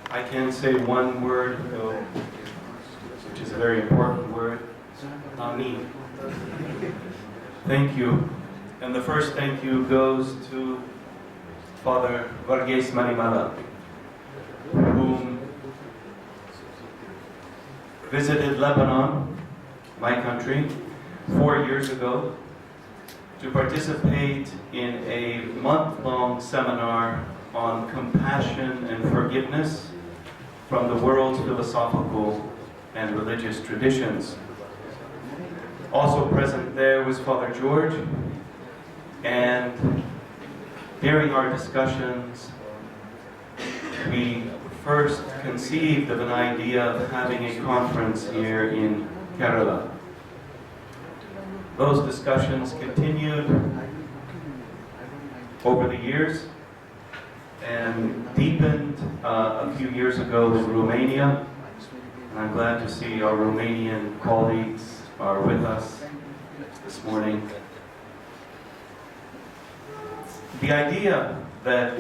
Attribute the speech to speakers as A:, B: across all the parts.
A: I can say one word, though, which is a very important word. Amin. Thank you. And the first thank you goes to Father Varghese Manimala, whom visited Lebanon, my country, 4 years ago to participate in a month-long seminar on compassion and forgiveness from the world's philosophical and religious traditions. Also present there was Father George, and during our discussions, we first conceived of an idea of having a conference here in Kerala. Those discussions continued over the years and deepened a few years ago in Romania. And I'm glad to see our Romanian colleagues are with us this morning. The idea that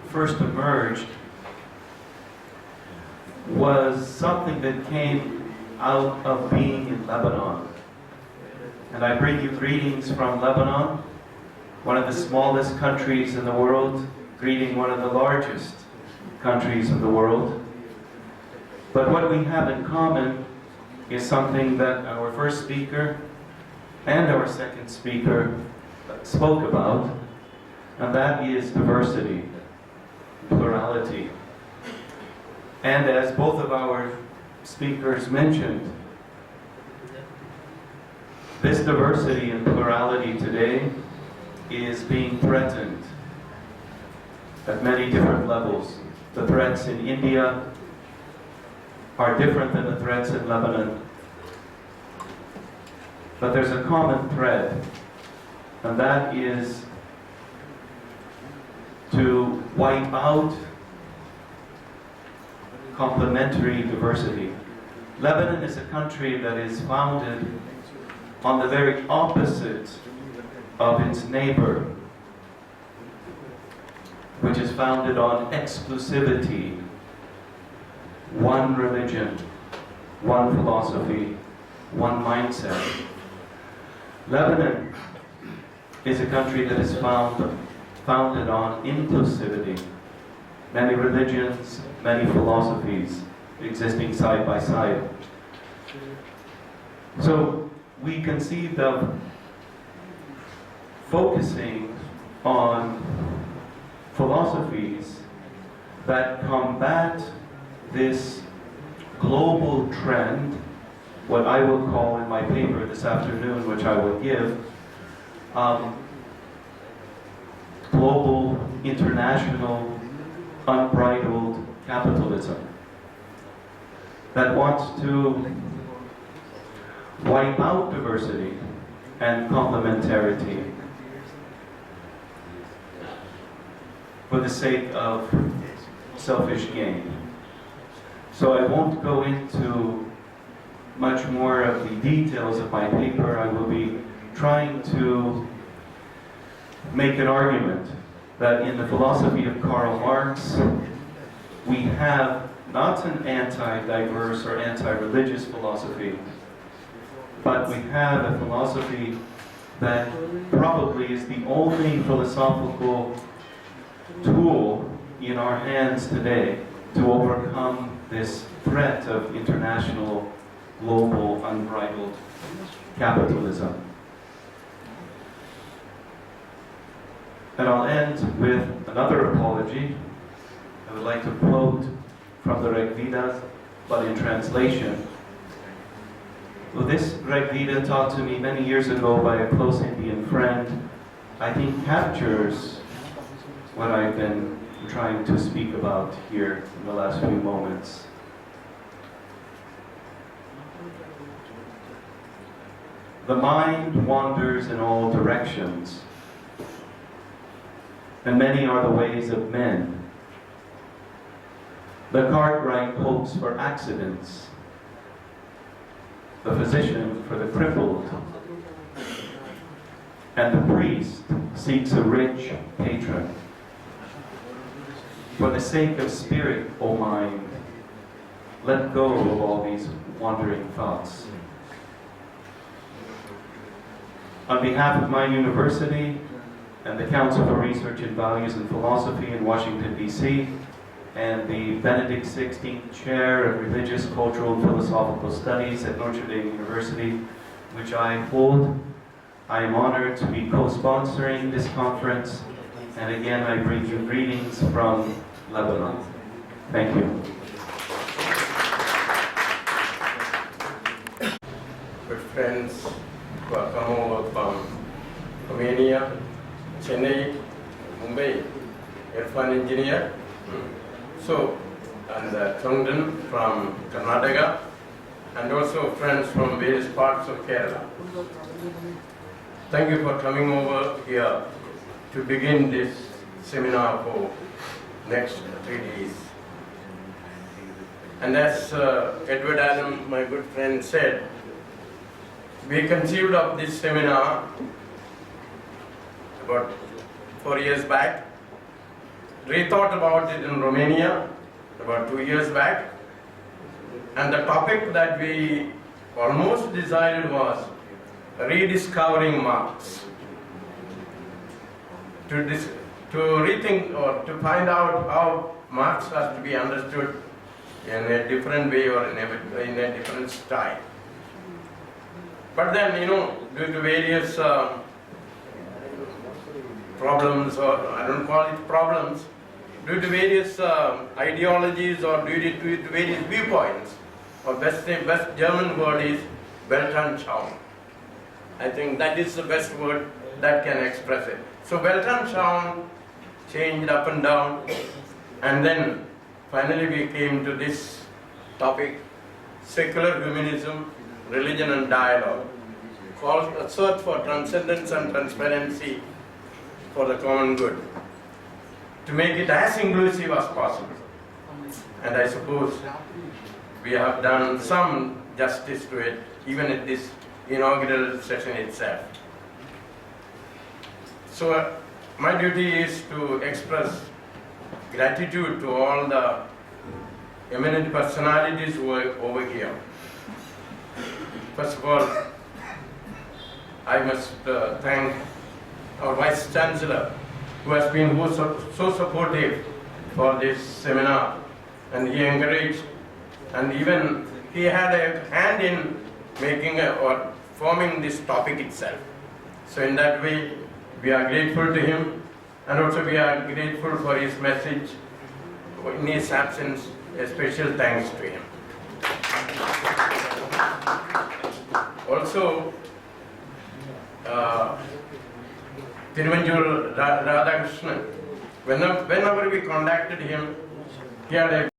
A: first emerged was something that came out of being in Lebanon. And I bring you greetings from Lebanon, one of the smallest countries in the world, greeting one of the largest countries in the world. But what we have in common is something that our first speaker and our second speaker spoke about, and that is diversity, plurality. And as both of our speakers mentioned, this diversity and plurality today is being threatened at many different levels. The threats in India are different than the threats in Lebanon. But there's a common thread, and that is to wipe out complementary diversity. Lebanon is a country that is founded on the very opposite of its neighbor, which is founded on exclusivity, one religion, one philosophy, one mindset. Lebanon is a country that is founded on inclusivity, many religions, many philosophies existing side by side. So we conceived of focusing on philosophies that combat this global trend, what I will call in my paper this afternoon, which I will give, global, international, unbridled capitalism that wants to wipe out diversity and complementarity for the sake of selfish gain. So I won't go into much more of the details of my paper. I will be trying to make an argument that in the philosophy of Karl Marx, we have not an anti-diverse or anti-religious philosophy, but we have a philosophy that probably is the only philosophical tool in our hands today to overcome this threat of international, global, unbridled capitalism. And I'll end with another apology. I would like to quote from the Rig Vedas, but in translation. Well, this Rig Veda taught to me many years ago by a close Indian friend, I think captures what I've been trying to speak about here in the last few moments. The mind wanders in all directions, and many are the ways of men. The cartwright hopes for accidents, the physician for the crippled, and the priest seeks a rich patron. For the sake of spirit, O mind, let go of all these wandering thoughts. On behalf of my university and the Council for Research in Values and Philosophy in Washington, D.C., and the Benedict XVI Chair of Religious, Cultural, and Philosophical Studies at Notre Dame University, which I hold, I am honored to be co-sponsoring this conference, and again I bring you greetings from Lebanon. Thank you.
B: Good friends who have come over from Romania, Chennai, Mumbai, Irfan engineer, and Tondon from Karnataka, and also friends from various parts of Kerala. Thank you for coming over here to begin this seminar for next 3 days. And as Edward Adam, my good friend, said, we conceived of this seminar about 4 years back, rethought about it in Romania about 2 years back, and the topic that we almost decided was rediscovering Marx. To rethink or to find out how Marx has to be understood in a different way or in a different style. But then, due to various problems, or I don't call it problems, due to various ideologies or due to various viewpoints, or best German word is Weltanschauung. I think that is the best word that can express it. So Weltanschauung changed up and down, and then finally we came to this topic, secular humanism, religion and dialogue, called a search for transcendence and transparency for the common good, to make it as inclusive as possible. And I suppose we have done some justice to it, even at this inaugural session itself. So my duty is to express gratitude to all the eminent personalities who are over here. First of all, I must thank our Vice Chancellor, who has been so supportive for this seminar, and he encouraged, and even he had a hand in making or forming this topic itself. So in that way, we are grateful to him, and also we are grateful for his message. In his absence, a special thanks to him. Also, Tiruvanjur Radhakrishnan, whenever we contacted him, he had a